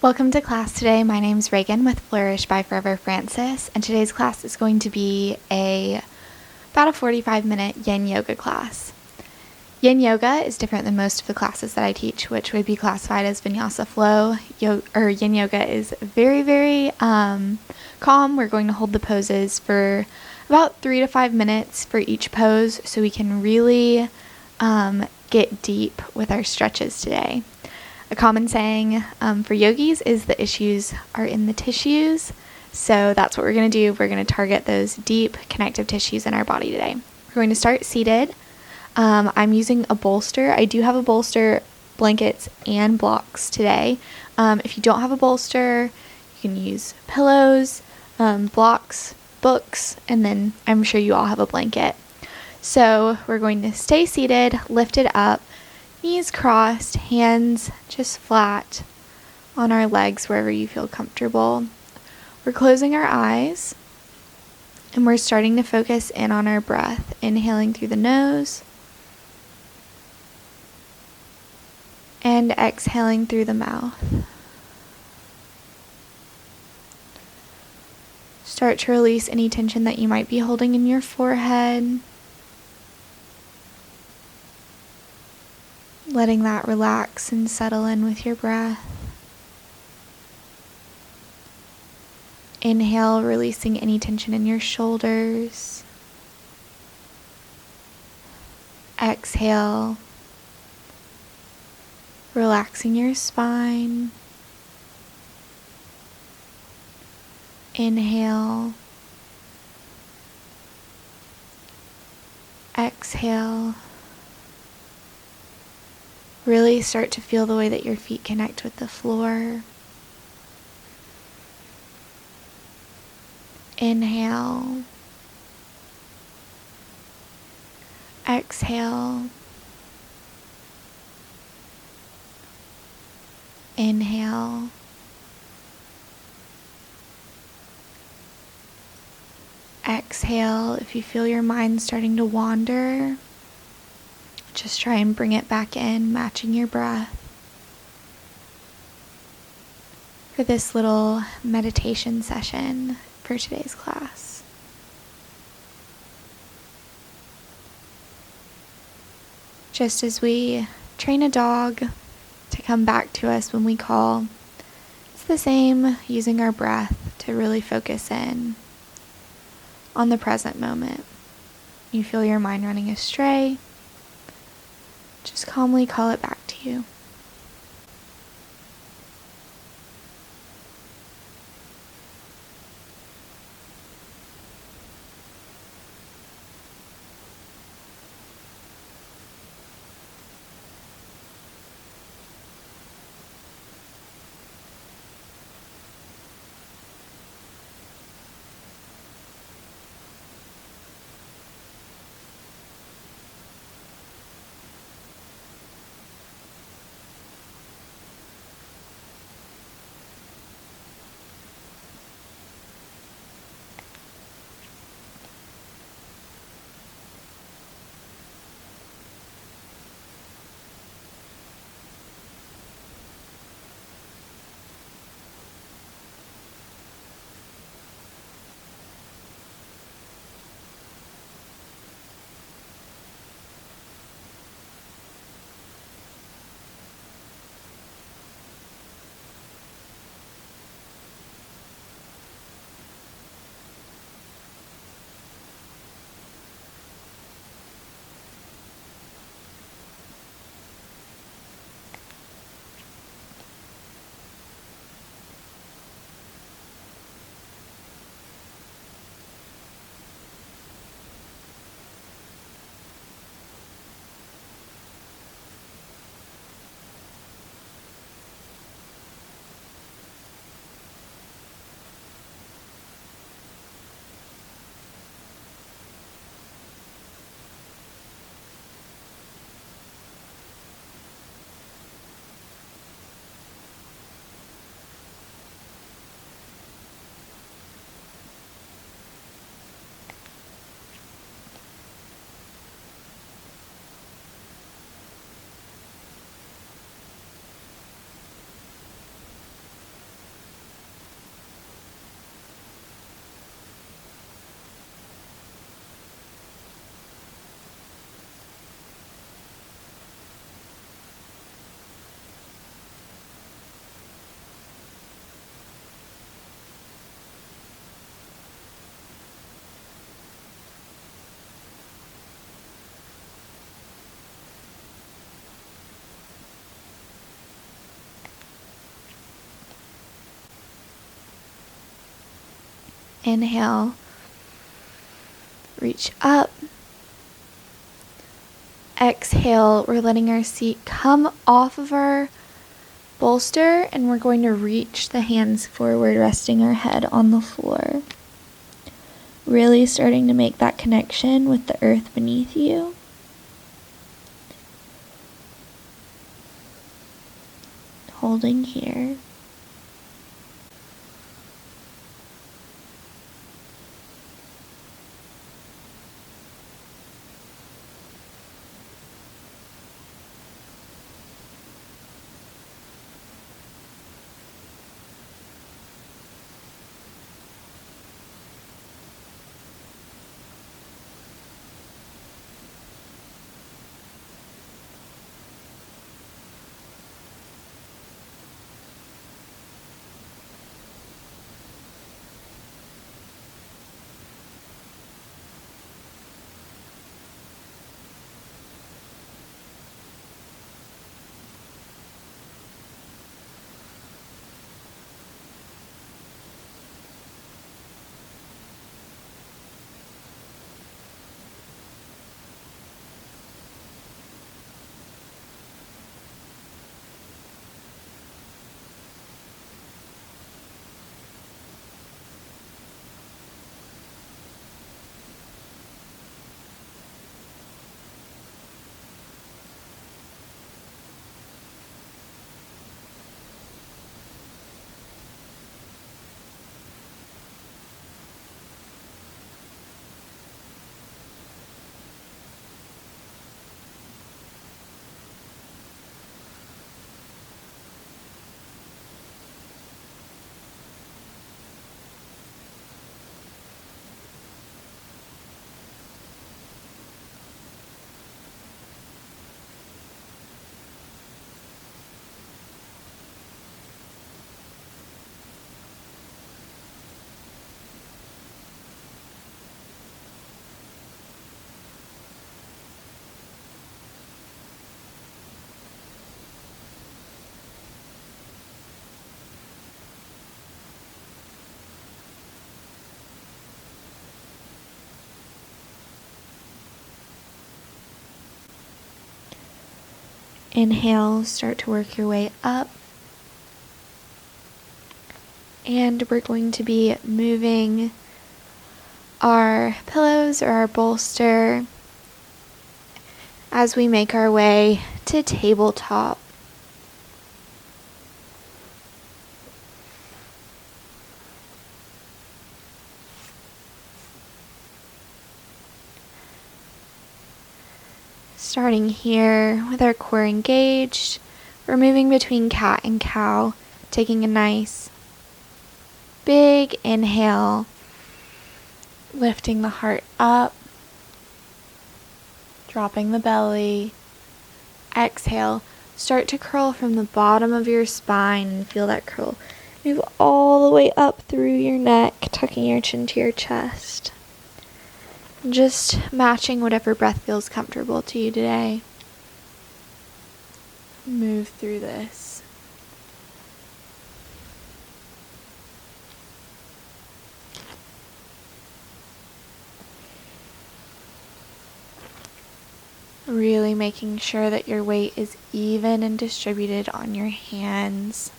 Welcome to class today. My name's Regan with Flourish by Forever Francis, and today's class is going to be about a 45-minute Yin Yoga class. Yin Yoga is different than most of the classes that I teach, which would be classified as Vinyasa Flow. Yin Yoga is very calm. We're going to hold the poses for about 3 to 5 minutes for each pose, so we can really get deep with our stretches today. A common saying for yogis is the issues are in the tissues. So that's what we're going to do. We're going to target those deep connective tissues in our body today. We're going to start seated. I'm using a bolster. I do have a bolster, blankets, and blocks today. If you don't have a bolster, you can use pillows, blocks, books, and then I'm sure you all have a blanket. So we're going to stay seated, lifted up, knees crossed, hands just flat on our legs wherever you feel comfortable. We're closing our eyes and we're starting to focus in on our breath, inhaling through the nose and exhaling through the mouth. Start to release any tension that you might be holding in your forehead. Letting that relax and settle in with your breath. Inhale, releasing any tension in your shoulders. Exhale, relaxing your spine. Inhale. Exhale. Really start to feel the way that your feet connect with the floor. Inhale. Exhale. Inhale. Exhale. If you feel your mind starting to wander, just try and bring it back in, matching your breath. For this little meditation session for today's class. Just as we train a dog to come back to us when we call, it's the same using our breath to really focus in on the present moment. You feel your mind running astray, just calmly call it back to you. Inhale, reach up. Exhale, we're letting our seat come off of our bolster, and we're going to reach the hands forward, resting our head on the floor. Really starting to make that connection with the earth beneath you. Holding here. Inhale, start to work your way up. And we're going to be moving our pillows or our bolster as we make our way to tabletop. Starting here with our core engaged, we're moving between cat and cow, taking a nice big inhale, lifting the heart up, dropping the belly. Exhale, start to curl from the bottom of your spine and feel that curl move all the way up through your neck, tucking your chin to your chest. Just matching whatever breath feels comfortable to you today. Move through this. Really making sure that your weight is even and distributed on your hands.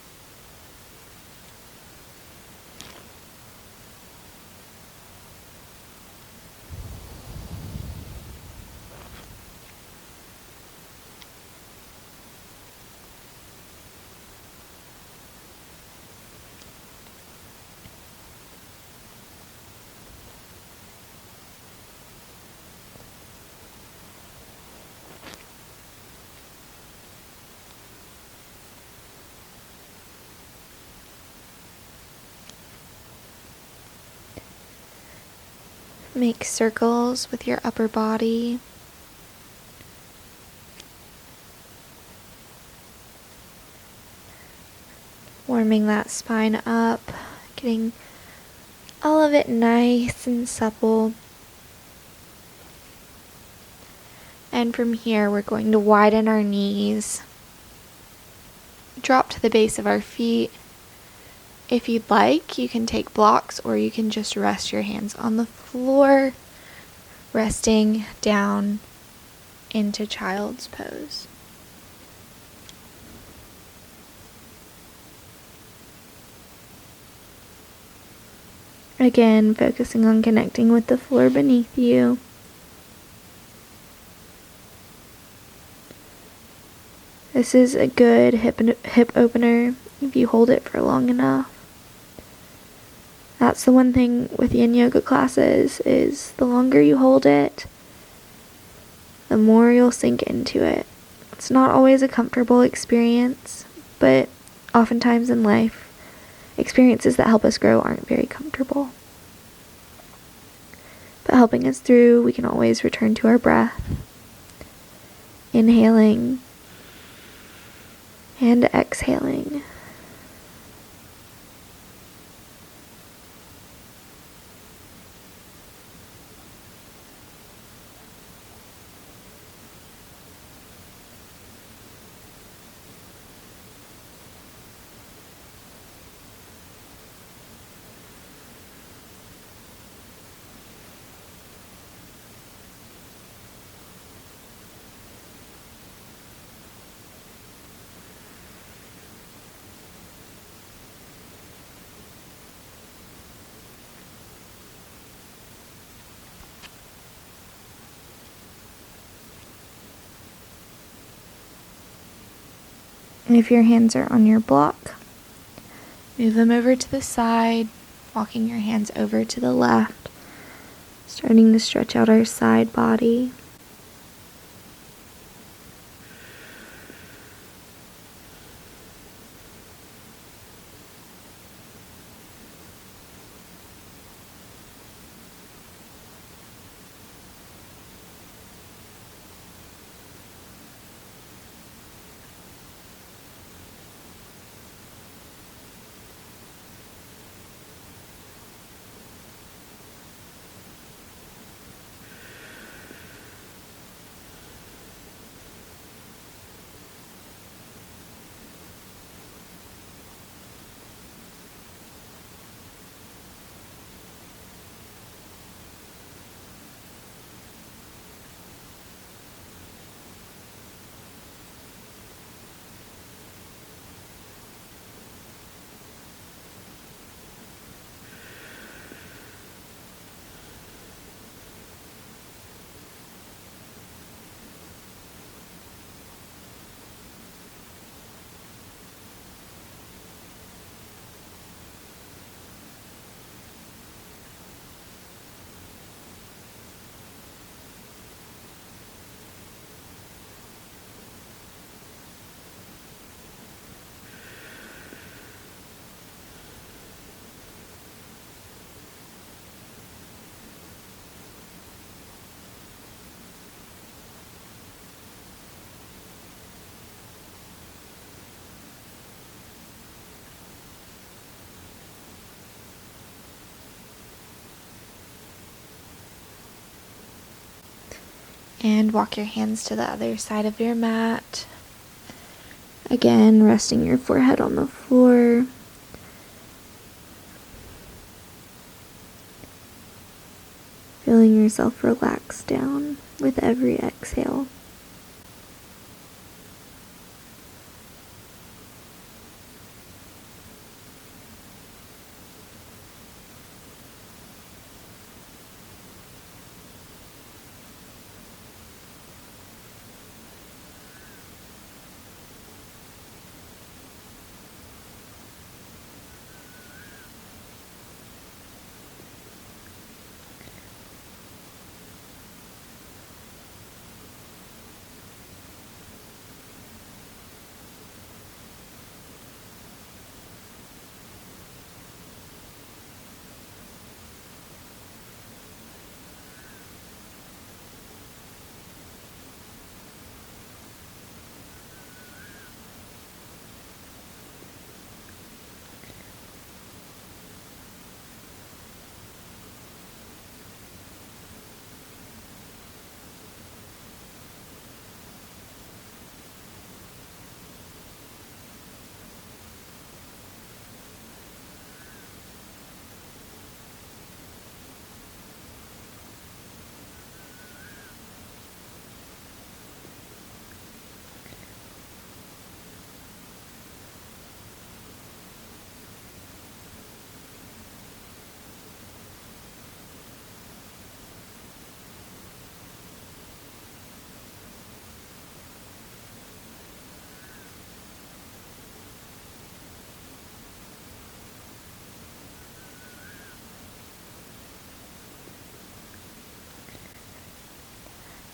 Make circles with your upper body. Warming that spine up, getting all of it nice and supple. And from here, we're going to widen our knees, drop to the base of our feet, If you'd like, you can take blocks or you can just rest your hands on the floor, resting down into child's pose. Again, focusing on connecting with the floor beneath you. This is a good hip opener if you hold it for long enough. That's the one thing with yin yoga classes, is the longer you hold it, the more you'll sink into it. It's not always a comfortable experience, but oftentimes in life, experiences that help us grow aren't very comfortable. But helping us through, we can always return to our breath, inhaling and exhaling. And if your hands are on your block, move them over to the side, walking your hands over to the left, starting to stretch out our side body. And walk your hands to the other side of your mat. Again, resting your forehead on the floor. Feeling yourself relax down with every exhale.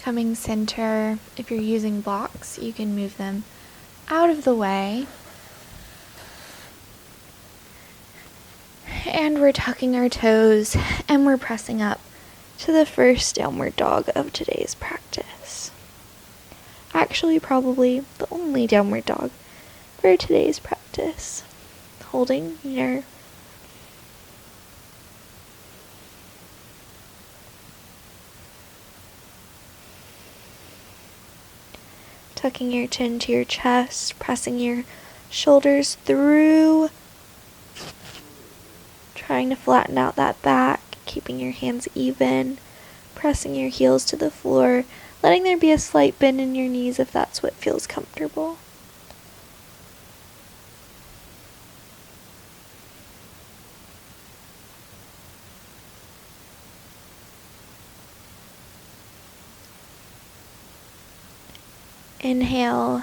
Coming center. If you're using blocks, you can move them out of the way. And we're tucking our toes and we're pressing up to the first downward dog of today's practice. Actually, probably the only downward dog for today's practice. Holding here. Tucking your chin to your chest, pressing your shoulders through, trying to flatten out that back, keeping your hands even, pressing your heels to the floor, letting there be a slight bend in your knees if that's what feels comfortable. Inhale,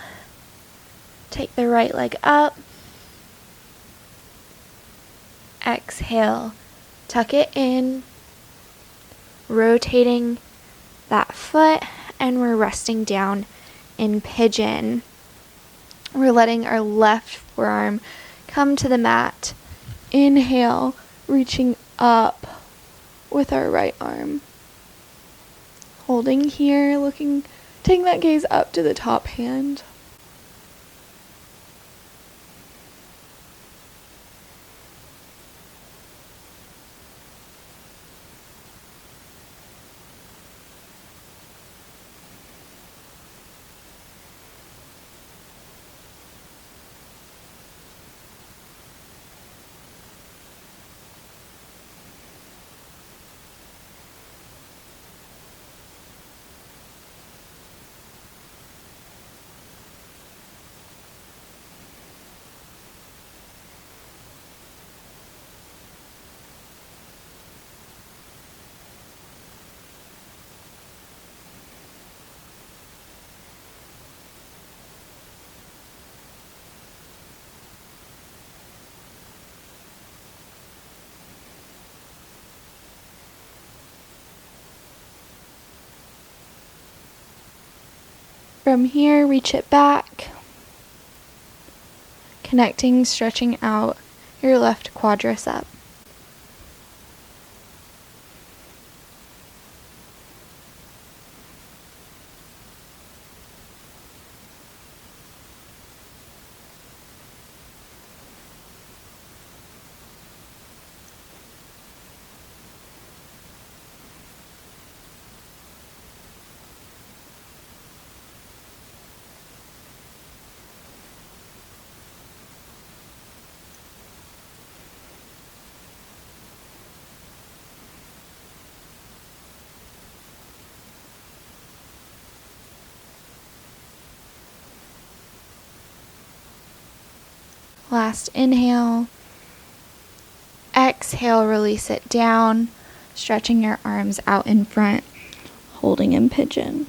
take the right leg up. Exhale, tuck it in, rotating that foot, and we're resting down in pigeon. We're letting our left forearm come to the mat. Inhale, reaching up with our right arm. Holding here, taking that gaze up to the top hand. From here, reach it back, connecting, stretching out your left quadricep. Last inhale. Exhale, release it down, stretching your arms out in front, holding in pigeon.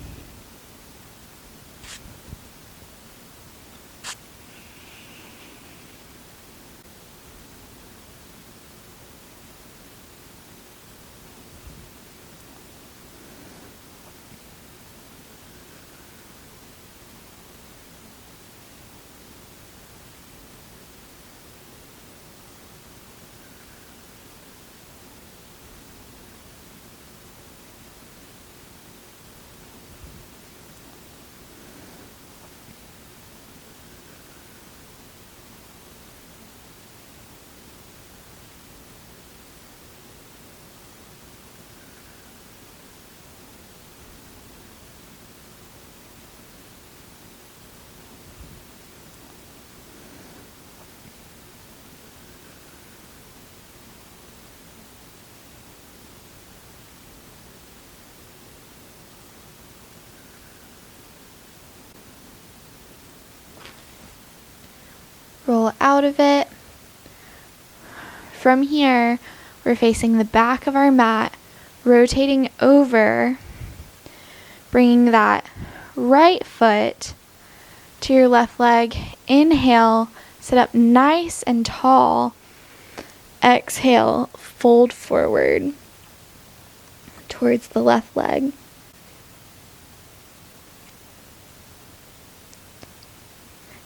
Roll out of it. From here, we're facing the back of our mat, rotating over, bringing that right foot to your left leg. Inhale, sit up nice and tall. Exhale, fold forward towards the left leg.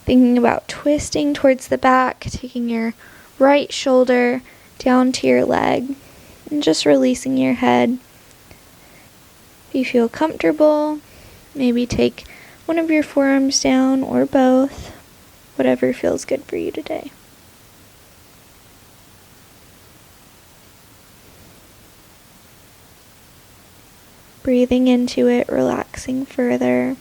Thinking about twisting towards the back, taking your right shoulder down to your leg, and just releasing your head. If you feel comfortable, maybe take one of your forearms down or both, whatever feels good for you today. Breathing into it, relaxing further.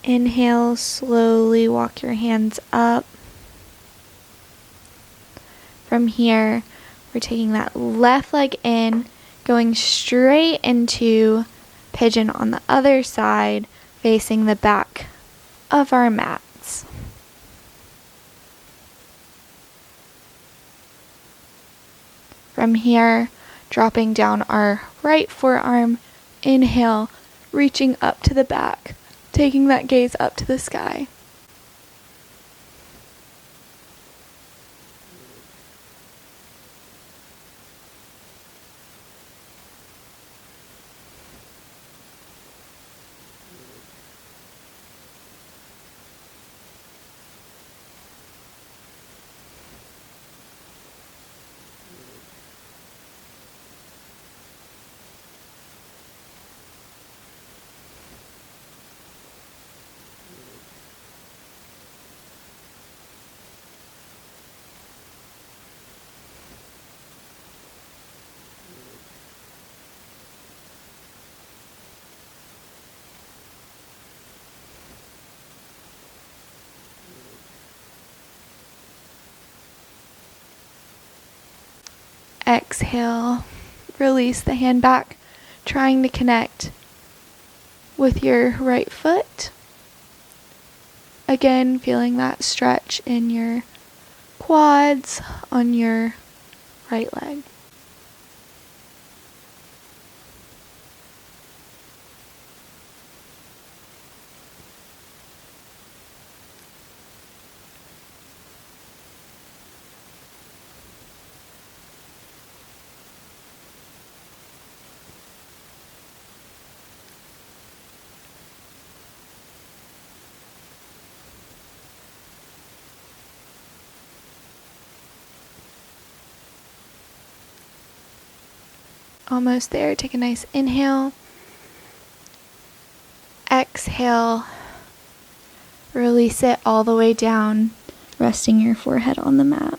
Inhale, slowly walk your hands up. From here, we're taking that left leg in, going straight into pigeon on the other side, facing the back of our mats. From here, dropping down our right forearm, inhale, reaching up to the back, taking that gaze up to the sky. Exhale, release the hand back, trying to connect with your right foot. Again, feeling that stretch in your quads on your right leg. Almost there. Take a nice inhale. Exhale. Release it all the way down, resting your forehead on the mat.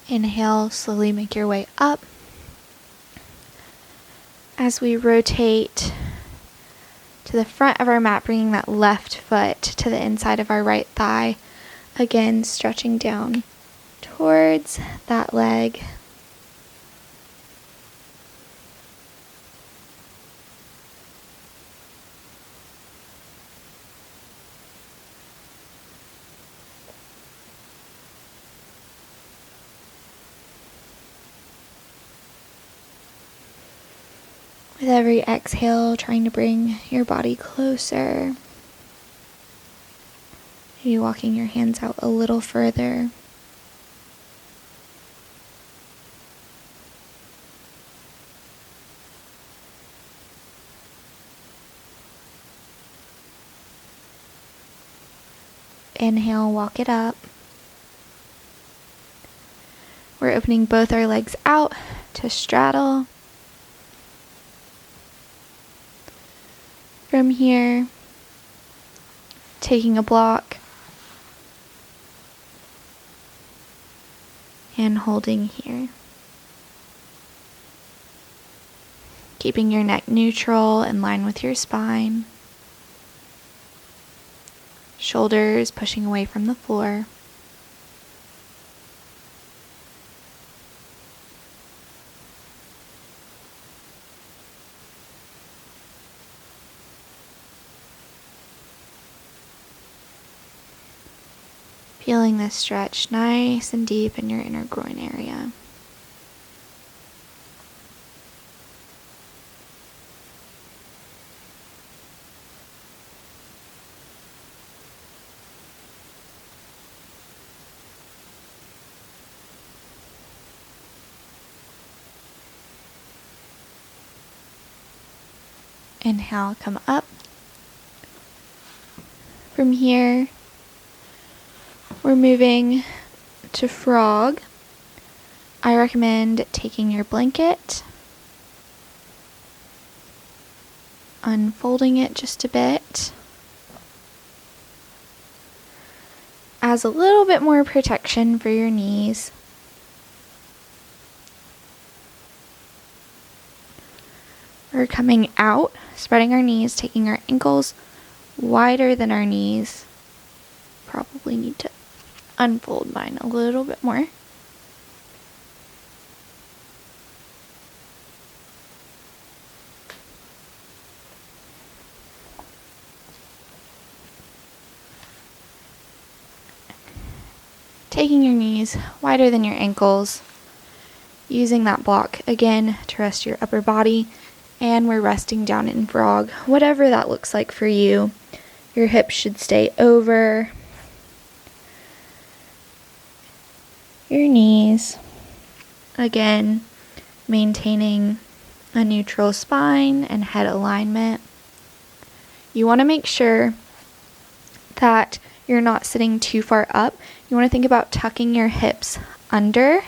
Inhale, slowly make your way up. As we rotate to the front of our mat, bringing that left foot to the inside of our right thigh. Again, stretching down towards that leg. With every exhale, trying to bring your body closer. Maybe walking your hands out a little further. Inhale, walk it up. We're opening both our legs out to straddle. From here, taking a block and holding here. Keeping your neck neutral in line with your spine. Shoulders pushing away from the floor. Feeling this stretch nice and deep in your inner groin area. Inhale, come up. From here, we're moving to frog. I recommend taking your blanket, unfolding it just a bit, as a little bit more protection for your knees. We're coming out, spreading our knees, taking our ankles wider than our knees. Probably need to unfold mine a little bit more. Taking your knees wider than your ankles, using that block again to rest your upper body, and we're resting down in frog, whatever that looks like for you. Your hips should stay over your knees. Again, maintaining a neutral spine and head alignment. You want to make sure that you're not sitting too far up. You want to think about tucking your hips under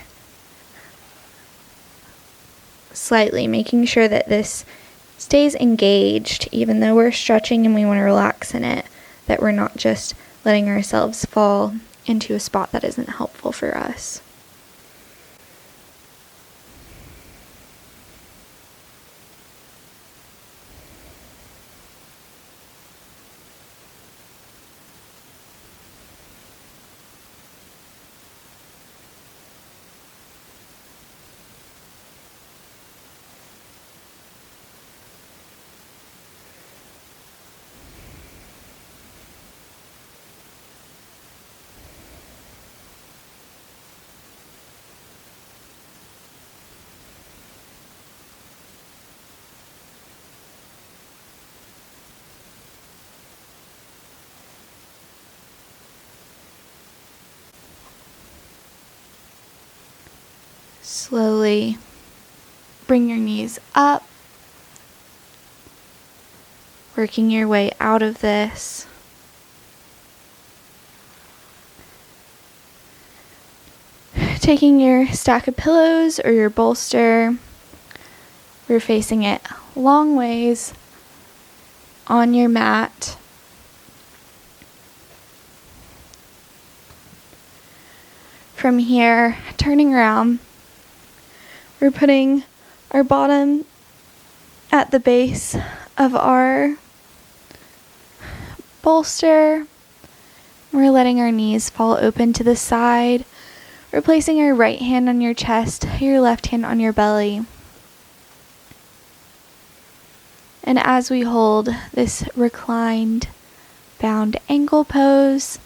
slightly, making sure that this stays engaged, even though we're stretching and we want to relax in it, that we're not just letting ourselves fall into a spot that isn't helpful for us. Slowly bring your knees up, working your way out of this. Taking your stack of pillows or your bolster, we're facing it long ways on your mat. From here, turning around, we're putting our bottom at the base of our bolster. We're letting our knees fall open to the side. We're placing our right hand on your chest, your left hand on your belly. And as we hold this reclined, bound ankle pose,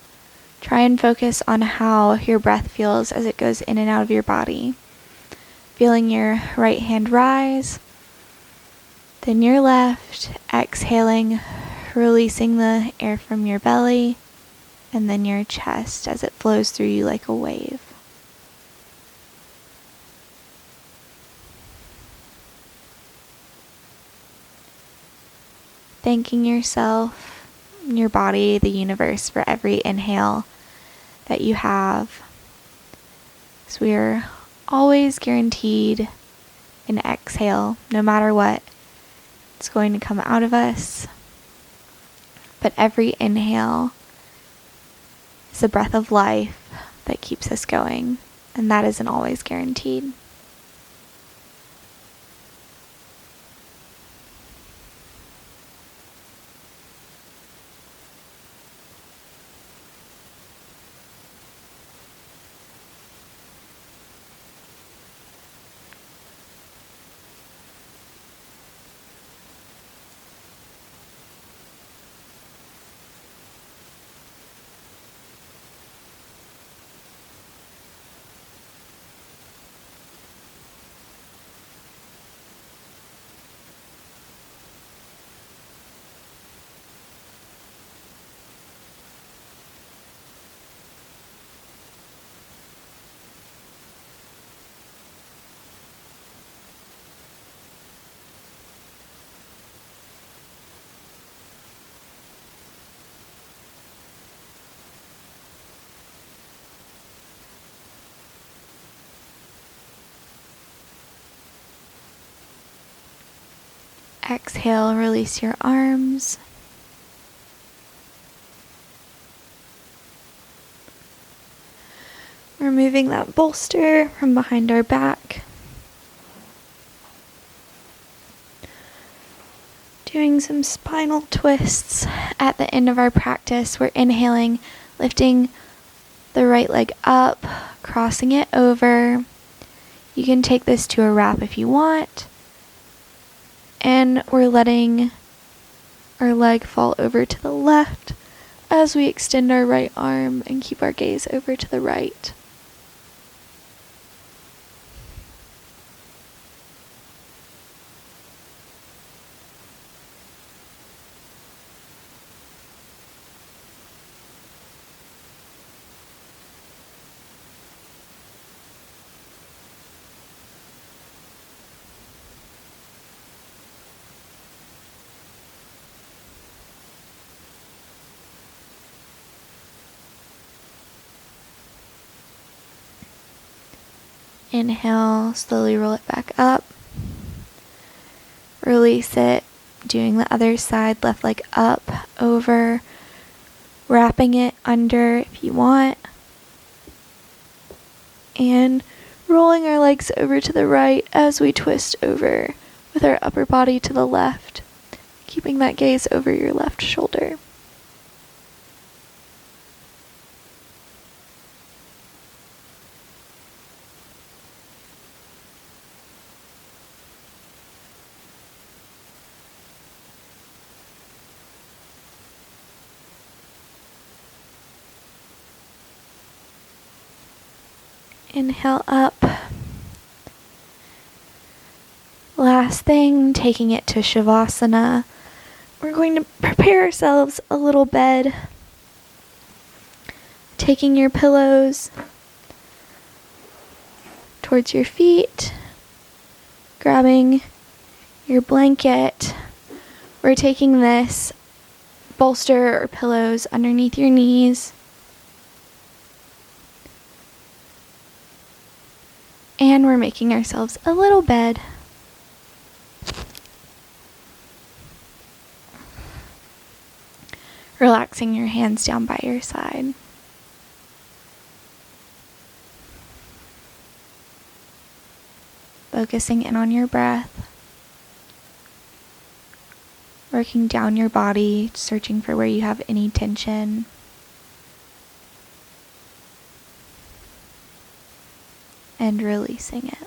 try and focus on how your breath feels as it goes in and out of your body. Feeling your right hand rise, Then your left, exhaling, releasing the air from your belly, and then your chest as it flows through you like a wave. Thanking yourself, your body, the universe for every inhale that you have. So we are always guaranteed an exhale, no matter what it's going to come out of us. But every inhale is a breath of life that keeps us going, and that isn't always guaranteed. Exhale, release your arms. Removing that bolster from behind our back. Doing some spinal twists at the end of our practice. We're inhaling, lifting the right leg up, crossing it over. You can take this to a wrap if you want. And we're letting our leg fall over to the left as we extend our right arm and keep our gaze over to the right. Inhale, slowly roll it back up. Release it, doing the other side, left leg up, over, wrapping it under if you want. And rolling our legs over to the right as we twist over with our upper body to the left, keeping that gaze over your left shoulder. Inhale up. Last thing, taking it to Shavasana. We're going to prepare ourselves a little bed. Taking your pillows towards your feet. Grabbing your blanket. We're taking this bolster or pillows underneath your knees. And we're making ourselves a little bed. Relaxing your hands down by your side. Focusing in on your breath. Working down your body, searching for where you have any tension. And releasing it.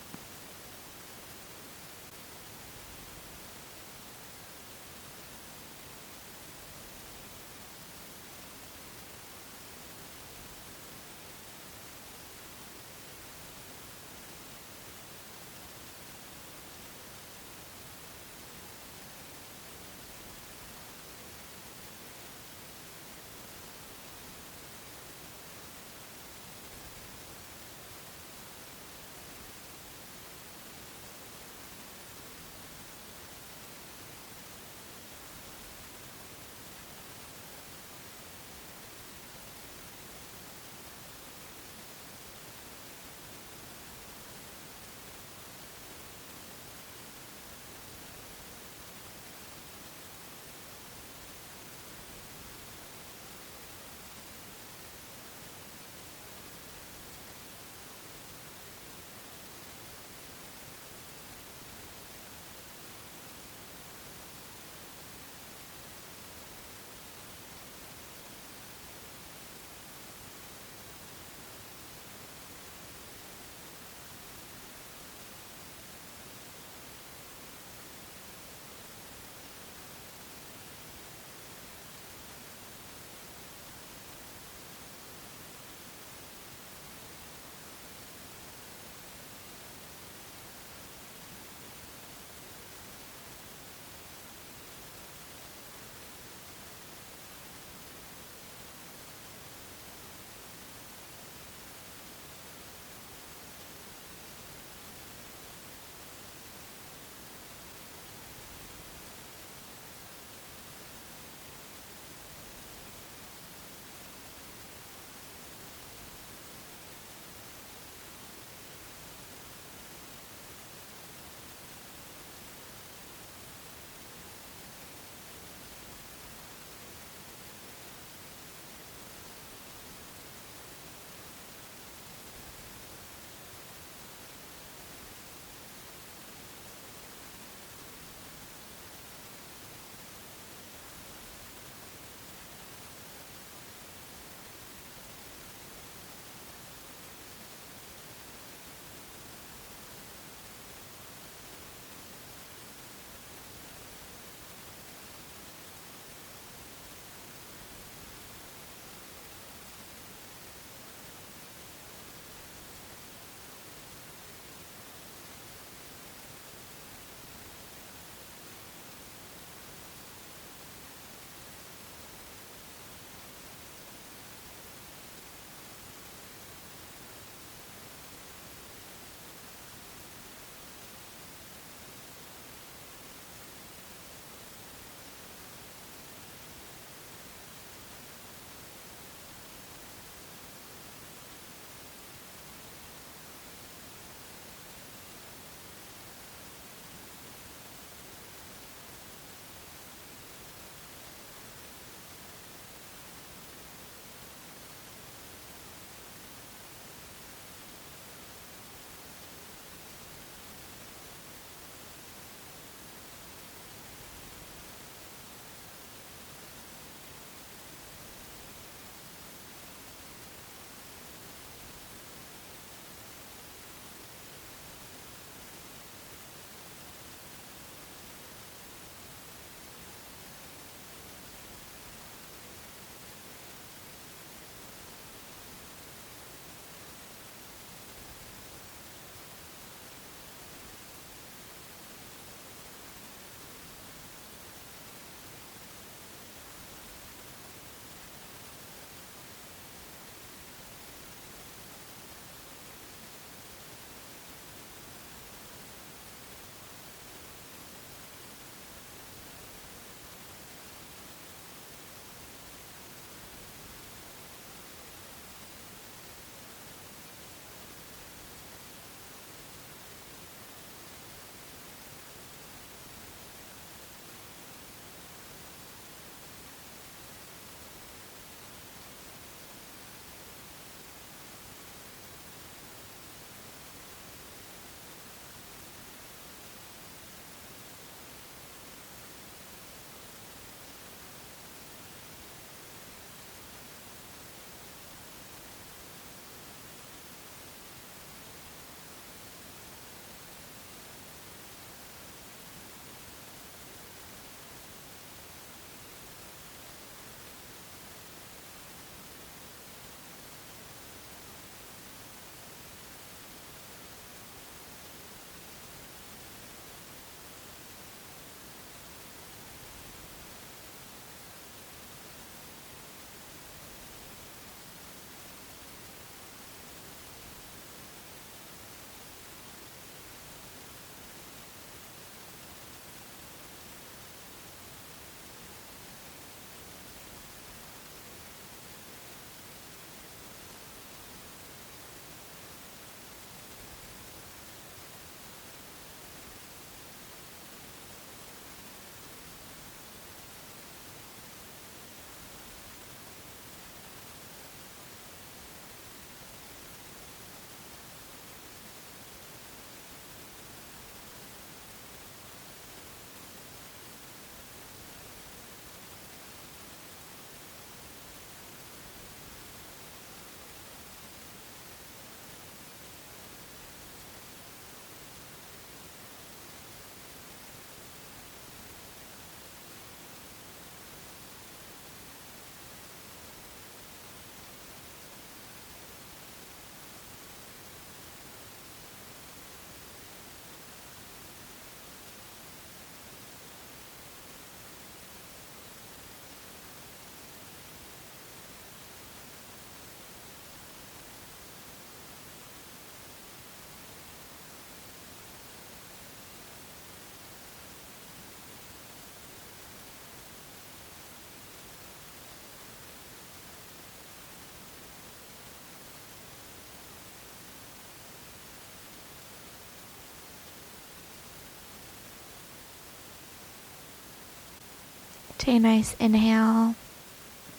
Take a nice inhale.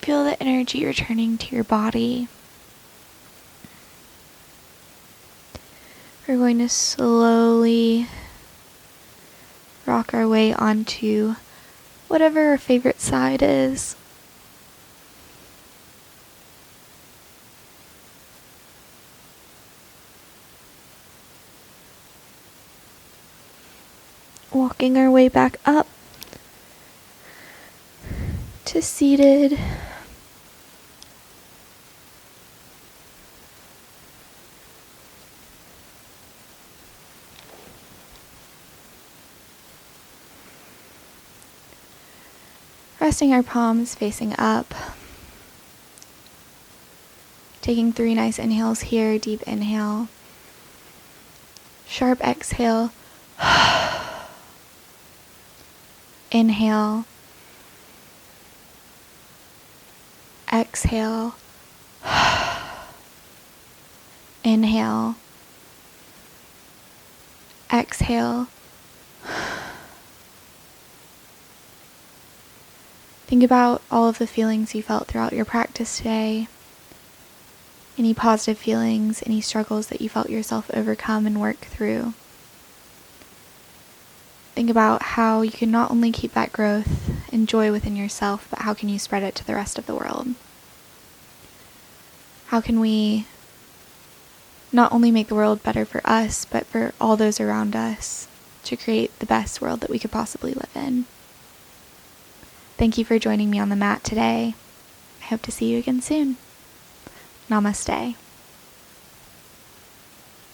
Feel the energy returning to your body. We're going to slowly rock our way onto whatever our favorite side is. Walking our way back up to seated. Resting our palms facing up. Taking 3 nice inhales here, deep inhale. Sharp exhale. Inhale. Exhale. Inhale. Exhale. Think about all of the feelings you felt throughout your practice today. Any positive feelings, any struggles that you felt yourself overcome and work through. Think about how you can not only keep that growth and joy within yourself, but how can you spread it to the rest of the world? How can we not only make the world better for us, but for all those around us to create the best world that we could possibly live in? Thank you for joining me on the mat today. I hope to see you again soon. Namaste.